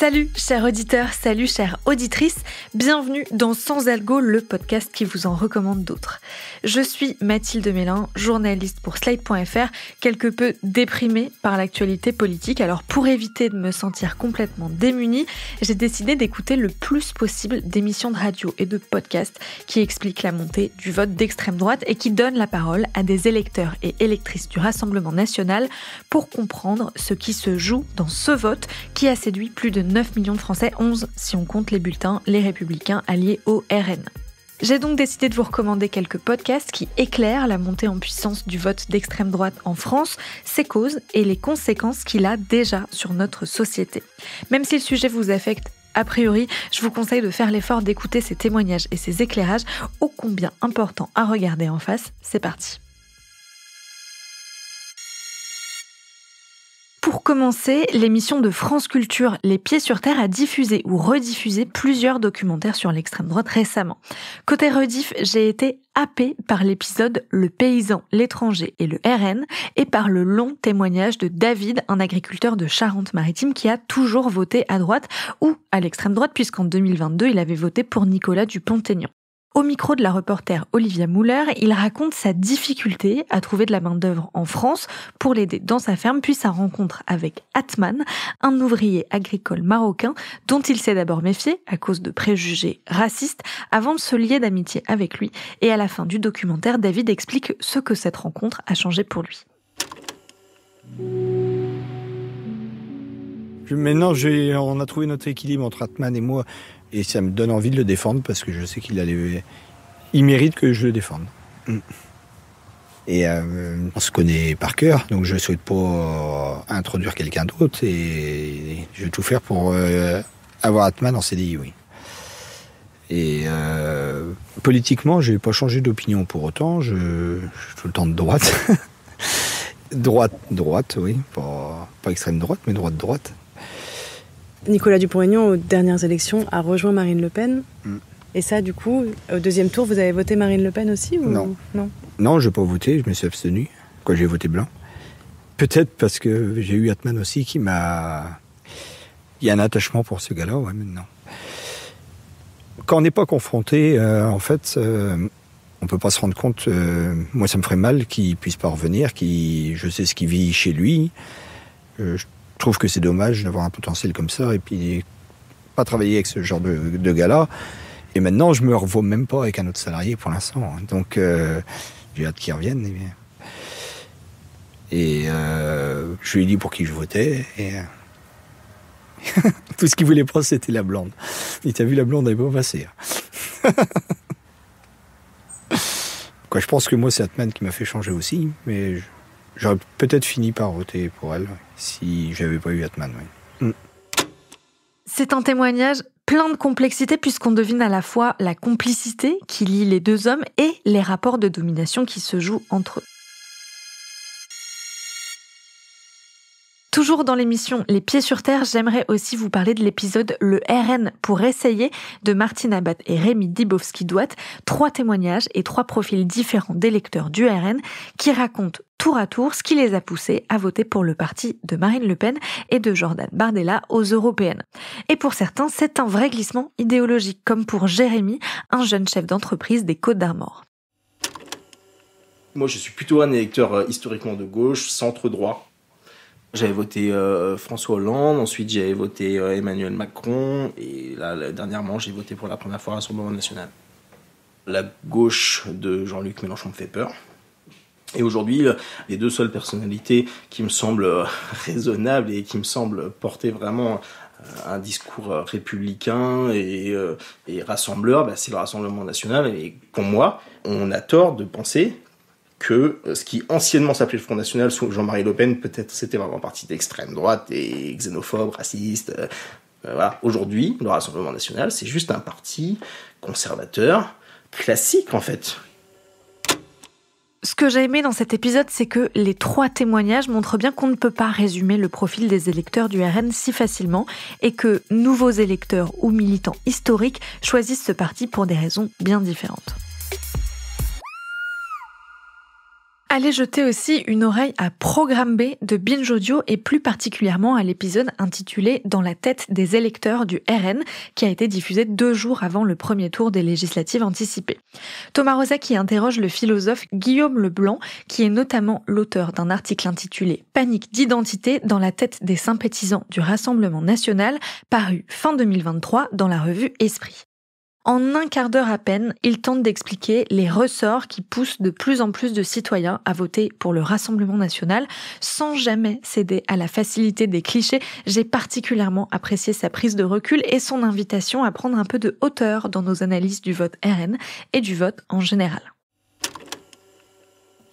Salut chers auditeurs, salut chères auditrices, bienvenue dans Sans Algo, le podcast qui vous en recommande d'autres. Je suis Mathilde Mélin, journaliste pour Slate.fr, quelque peu déprimée par l'actualité politique. Alors pour éviter de me sentir complètement démunie, j'ai décidé d'écouter le plus possible d'émissions de radio et de podcasts qui expliquent la montée du vote d'extrême droite et qui donnent la parole à des électeurs et électrices du Rassemblement national pour comprendre ce qui se joue dans ce vote qui a séduit plus de 9 millions de Français, 11 si on compte les bulletins, les Républicains alliés au RN. J'ai donc décidé de vous recommander quelques podcasts qui éclairent la montée en puissance du vote d'extrême droite en France, ses causes et les conséquences qu'il a déjà sur notre société. Même si le sujet vous affecte a priori, je vous conseille de faire l'effort d'écouter ces témoignages et ces éclairages ô combien importants à regarder en face. C'est parti. Pour commencer, l'émission de France Culture Les Pieds sur Terre a diffusé ou rediffusé plusieurs documentaires sur l'extrême droite récemment. Côté rediff, j'ai été happée par l'épisode Le Paysan, l'étranger et le RN et par le long témoignage de David, un agriculteur de Charente-Maritime qui a toujours voté à droite ou à l'extrême droite puisqu'en 2022, il avait voté pour Nicolas Dupont-Aignan. Au micro de la reporter Olivia Muller, il raconte sa difficulté à trouver de la main-d'œuvre en France pour l'aider dans sa ferme, puis sa rencontre avec Atman, un ouvrier agricole marocain dont il s'est d'abord méfié à cause de préjugés racistes avant de se lier d'amitié avec lui. Et à la fin du documentaire, David explique ce que cette rencontre a changé pour lui. Maintenant, on a trouvé notre équilibre entre Atman et moi. Et ça me donne envie de le défendre parce que je sais il mérite que je le défende. Et on se connaît par cœur, donc je ne souhaite pas introduire quelqu'un d'autre. Et je vais tout faire pour avoir Atman en CDI, oui. Et politiquement, je n'ai pas changé d'opinion pour autant. Je suis tout le temps de droite. droite, oui. Pas extrême droite, mais droite. Nicolas Dupont-Aignan, aux dernières élections, a rejoint Marine Le Pen. Et ça, du coup, au deuxième tour, vous avez voté Marine Le Pen aussi ou... Non, je n'ai pas voté, je me suis abstenu. J'ai voté blanc. Peut-être parce que j'ai eu Atman aussi qui m'a... Il y a un attachement pour ce gars-là, ouais, maintenant. Quand on n'est pas confronté, en fait, on ne peut pas se rendre compte... moi, ça me ferait mal qu'il ne puisse pas revenir, je sais ce qu'il vit chez lui. Je trouve que c'est dommage d'avoir un potentiel comme ça et puis pas travailler avec ce genre de gars-là. Et maintenant, je me revois même pas avec un autre salarié pour l'instant. Donc, j'ai hâte qu'il revienne. Et je lui ai dit pour qui je votais. Et tout ce qu'il voulait pas, c'était la blonde. Et t'as vu, la blonde, elle n'est pas passée. Je pense que moi, c'est Atman qui m'a fait changer aussi, mais... J'aurais peut-être fini par voter pour elle si j'avais pas eu Atman. Oui. C'est un témoignage plein de complexité puisqu'on devine à la fois la complicité qui lie les deux hommes et les rapports de domination qui se jouent entre eux. Toujours dans l'émission Les Pieds sur Terre, j'aimerais aussi vous parler de l'épisode Le RN pour essayer de Martine Abat et Rémi Dibowski-Douat, 3 témoignages et 3 profils différents d'électeurs du RN qui racontent tour à tour ce qui les a poussés à voter pour le parti de Marine Le Pen et de Jordan Bardella aux européennes. Et pour certains, c'est un vrai glissement idéologique, comme pour Jérémy, un jeune chef d'entreprise des Côtes-d'Armor. Moi, je suis plutôt un électeur historiquement de gauche, centre-droit. J'avais voté François Hollande, ensuite j'avais voté Emmanuel Macron, et là, dernièrement, j'ai voté pour la première fois Rassemblement national. La gauche de Jean-Luc Mélenchon me fait peur. Et aujourd'hui, les 2 seules personnalités qui me semblent raisonnables et qui me semblent porter vraiment un discours républicain et rassembleur, c'est le Rassemblement national. Et pour moi, on a tort de penser que ce qui anciennement s'appelait le Front National sous Jean-Marie Le Pen, peut-être c'était vraiment un parti d'extrême droite et xénophobe, raciste. Voilà. Aujourd'hui, le Rassemblement National, c'est juste un parti conservateur, classique en fait. Ce que j'ai aimé dans cet épisode, c'est que les 3 témoignages montrent bien qu'on ne peut pas résumer le profil des électeurs du RN si facilement et que nouveaux électeurs ou militants historiques choisissent ce parti pour des raisons bien différentes. Allez jeter aussi une oreille à Programme B de Binge Audio et plus particulièrement à l'épisode intitulé « Dans la tête des électeurs du RN » qui a été diffusé 2 jours avant le premier tour des législatives anticipées. Thomas Rozek y interroge le philosophe Guillaume Leblanc qui est notamment l'auteur d'un article intitulé « Panique d'identité dans la tête des sympathisants du Rassemblement national » paru fin 2023 dans la revue Esprit. En un quart d'heure à peine, il tente d'expliquer les ressorts qui poussent de plus en plus de citoyens à voter pour le Rassemblement national sans jamais céder à la facilité des clichés. J'ai particulièrement apprécié sa prise de recul et son invitation à prendre un peu de hauteur dans nos analyses du vote RN et du vote en général.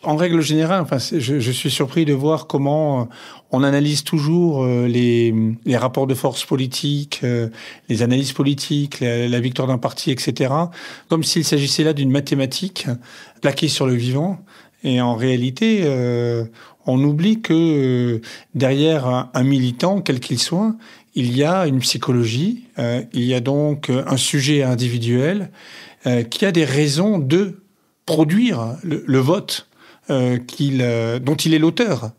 En règle générale, je suis surpris de voir comment on analyse toujours les rapports de force politiques, les analyses politiques, la victoire d'un parti, etc., comme s'il s'agissait là d'une mathématique plaquée sur le vivant. Et en réalité, on oublie que derrière un militant, quel qu'il soit, il y a une psychologie, il y a donc un sujet individuel qui a des raisons de produire le vote dont il est l'auteur.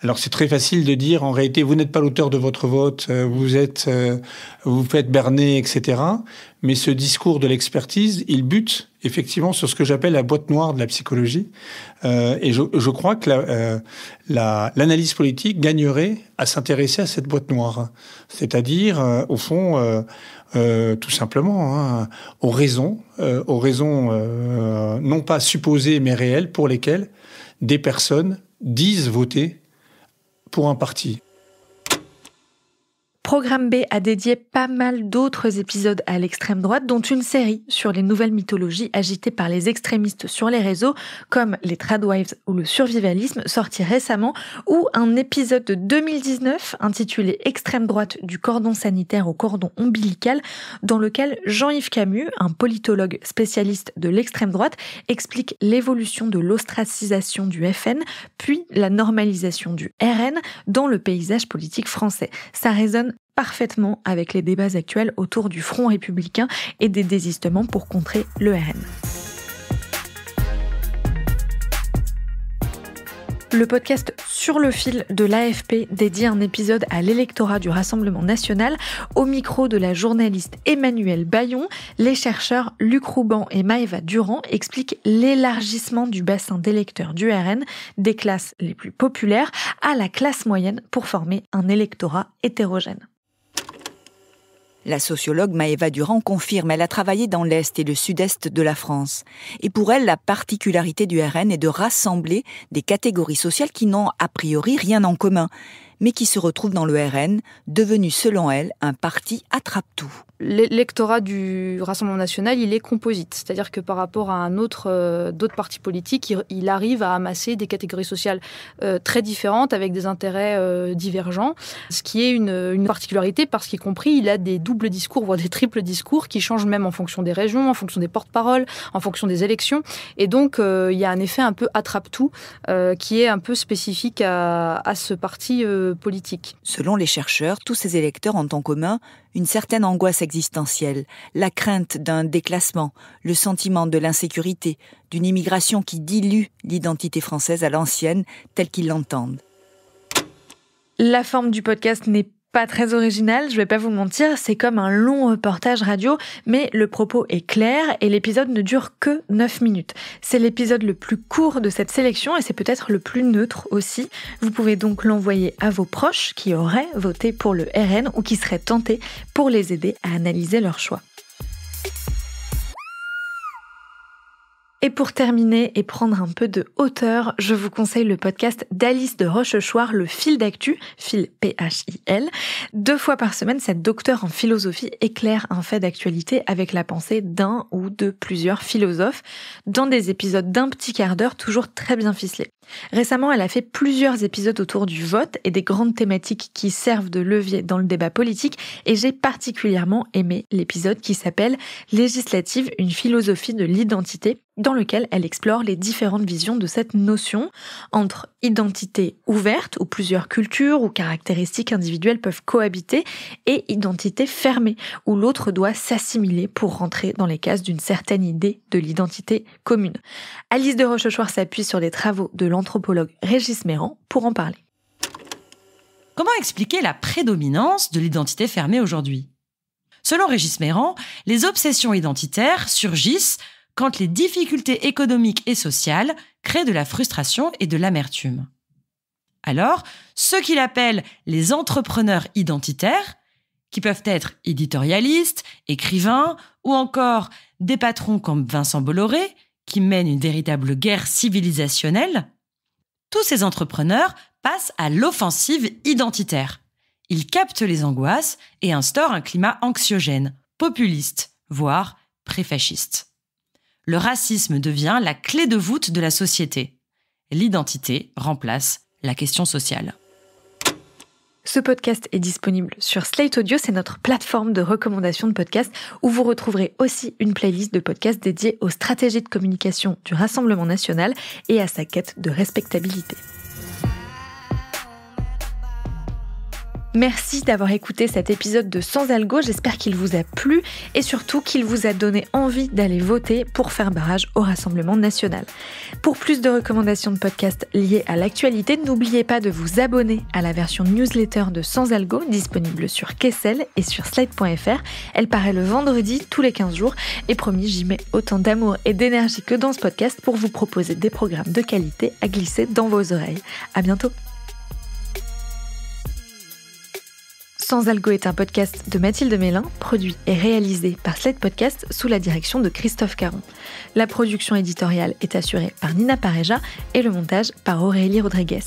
Alors c'est très facile de dire en réalité vous n'êtes pas l'auteur de votre vote, vous faites berner, etc. Mais ce discours de l'expertise, il bute effectivement sur ce que j'appelle la boîte noire de la psychologie. Et je crois que l'analyse politique gagnerait à s'intéresser à cette boîte noire, c'est-à-dire au fond tout simplement aux raisons non pas supposées mais réelles pour lesquelles des personnes disent voter pour un parti. Programme B a dédié pas mal d'autres épisodes à l'extrême droite, dont une série sur les nouvelles mythologies agitées par les extrémistes sur les réseaux, comme les tradwives ou le survivalisme, sorti récemment, ou un épisode de 2019 intitulé « Extrême droite du cordon sanitaire au cordon ombilical », dans lequel Jean-Yves Camus, un politologue spécialiste de l'extrême droite, explique l'évolution de l'ostracisation du FN, puis la normalisation du RN dans le paysage politique français. Ça résonne parfaitement avec les débats actuels autour du Front républicain et des désistements pour contrer le RN. Le podcast Sur le fil de l'AFP dédie un épisode à l'électorat du Rassemblement national. Au micro de la journaliste Emmanuelle Bayon, les chercheurs Luc Rouban et Maëva Durand expliquent l'élargissement du bassin d'électeurs du RN des classes les plus populaires à la classe moyenne pour former un électorat hétérogène. La sociologue Maëva Durand confirme, elle a travaillé dans l'Est et le Sud-Est de la France. Et pour elle, la particularité du RN est de rassembler des catégories sociales qui n'ont a priori rien en commun, mais qui se retrouvent dans le RN, devenu selon elle un parti attrape-tout. L'électorat du Rassemblement national, il est composite. C'est-à-dire que par rapport à d'autres partis politiques, il arrive à amasser des catégories sociales très différentes, avec des intérêts divergents. Ce qui est une particularité, parce qu'y compris, il a des doubles discours, voire des triples discours, qui changent même en fonction des régions, en fonction des porte-paroles, en fonction des élections. Et donc, il y a un effet un peu attrape-tout, qui est un peu spécifique à ce parti politique. Selon les chercheurs, tous ces électeurs ont en commun une certaine angoisse existentielle, la crainte d'un déclassement, le sentiment de l'insécurité, d'une immigration qui dilue l'identité française à l'ancienne telle qu'ils l'entendent. La forme du podcast n'est pas très originale, je vais pas vous mentir, c'est comme un long reportage radio, mais le propos est clair et l'épisode ne dure que 9 minutes. C'est l'épisode le plus court de cette sélection et c'est peut-être le plus neutre aussi. Vous pouvez donc l'envoyer à vos proches qui auraient voté pour le RN ou qui seraient tentés pour les aider à analyser leur choix. Et pour terminer et prendre un peu de hauteur, je vous conseille le podcast d'Alice de Rochechouart, Le Fil d'actu, fil P-H-I-L. 2 fois par semaine, cette docteure en philosophie éclaire un fait d'actualité avec la pensée d'un ou de plusieurs philosophes, dans des épisodes d'un petit quart d'heure toujours très bien ficelés. Récemment, elle a fait plusieurs épisodes autour du vote et des grandes thématiques qui servent de levier dans le débat politique et j'ai particulièrement aimé l'épisode qui s'appelle « Législative, une philosophie de l'identité » dans lequel elle explore les différentes visions de cette notion entre identité ouverte où plusieurs cultures ou caractéristiques individuelles peuvent cohabiter et identité fermée où l'autre doit s'assimiler pour rentrer dans les cases d'une certaine idée de l'identité commune. Alice de Rochechouart s'appuie sur les travaux de l'anthropologue Régis Méran pour en parler. Comment expliquer la prédominance de l'identité fermée aujourd'hui ? Selon Régis Méran, les obsessions identitaires surgissent quand les difficultés économiques et sociales créent de la frustration et de l'amertume. Alors, ceux qu'il appelle les entrepreneurs identitaires, qui peuvent être éditorialistes, écrivains, ou encore des patrons comme Vincent Bolloré, qui mènent une véritable guerre civilisationnelle, tous ces entrepreneurs passent à l'offensive identitaire. Ils captent les angoisses et instaurent un climat anxiogène, populiste, voire pré-fasciste. Le racisme devient la clé de voûte de la société. L'identité remplace la question sociale. Ce podcast est disponible sur Slate Audio, c'est notre plateforme de recommandation de podcasts où vous retrouverez aussi une playlist de podcasts dédiée aux stratégies de communication du Rassemblement national et à sa quête de respectabilité. Merci d'avoir écouté cet épisode de Sans Algo, j'espère qu'il vous a plu et surtout qu'il vous a donné envie d'aller voter pour faire barrage au Rassemblement national. Pour plus de recommandations de podcasts liées à l'actualité, n'oubliez pas de vous abonner à la version newsletter de Sans Algo, disponible sur Kessel et sur Slate.fr. Elle paraît le vendredi tous les 15 jours et promis, j'y mets autant d'amour et d'énergie que dans ce podcast pour vous proposer des programmes de qualité à glisser dans vos oreilles. À bientôt. Sans Algo est un podcast de Mathilde Mélin, produit et réalisé par Slate Podcast sous la direction de Christophe Caron. La production éditoriale est assurée par Nina Pareja et le montage par Aurélie Rodriguez.